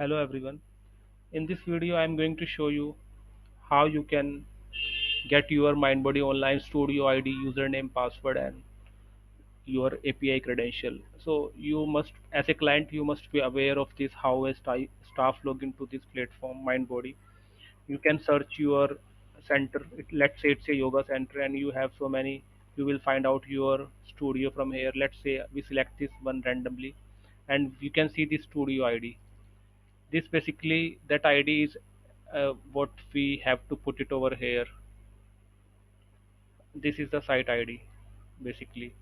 Hello everyone. In this video I am going to show you how you can get your MindBody Online Studio ID username, password and your API credential. So you must, as a client, you must be aware of this, how a staff log into this platform MindBody. You can search your center. Let's say it's a yoga center and you have so many, you will find out your studio from here. Let's say we select this one randomly and you can see the studio ID. This basically, that id is what we have to put it over here. This is the site id basically,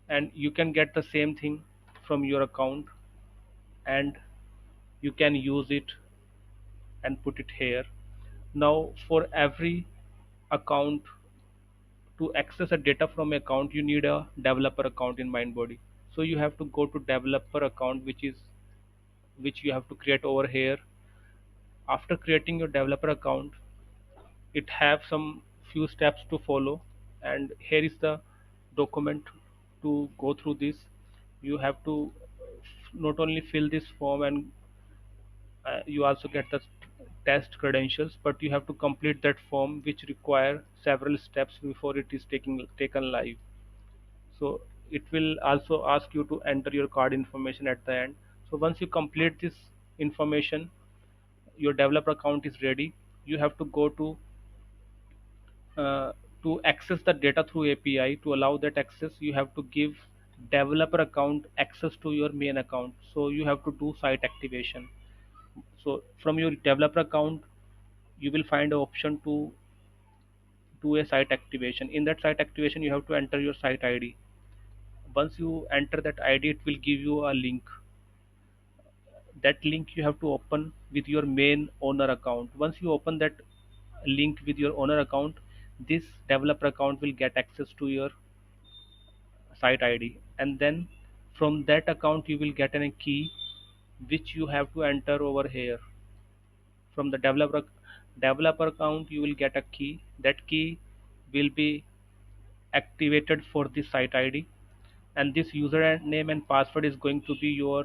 and you can get the same thing from your account, and you can use it and put it here. Now for every account, to access a data from account, you need a developer account in Mindbody. So you have to go to developer account, which you have to create over here. After creating your developer account, it have some few steps to follow, and here is the document to go through this. You have to not only fill this form, and you also get the test credentials, but you have to complete that form, which require several steps before it is taken live. So it will also ask you to enter your card information at the end. So once you complete this information, your developer account is ready. You have to go uh, to access the data through API. To allow that access, you have to give developer account access to your main account. So you have to do site activation. So from your developer account, you will find an option to do a site activation. In that site activation, you have to enter your site ID. Once you enter that ID, it will give you a link. That link you have to open with your main owner account. Once you open that link with your owner account, this developer account will get access to your site ID, and then from that account you will get a key, which you have to enter over here. From the developer account you will get a key. That key will be activated for the site ID, and this username and password is going to be your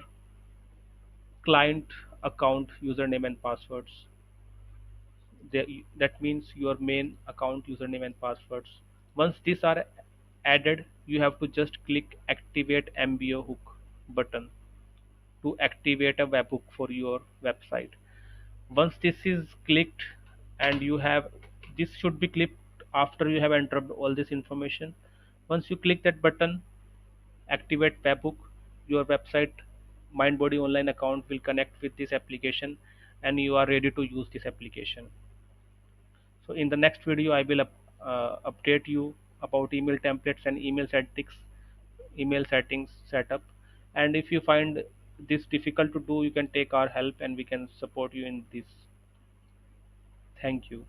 client account username and passwords. That means your main account username and passwords. Once these are added, you have to just click activate MBO hook button to activate a webhook for your website. Once this is clicked, and you have, this should be clicked after you have entered all this information. Once you click that button, activate webhook, your website Mindbody Online account will connect with this application, and you are ready to use this application. So in the next video, I will update you about email templates and email settings setup. And if you find this difficult to do, you can take our help and we can support you in this. Thank you.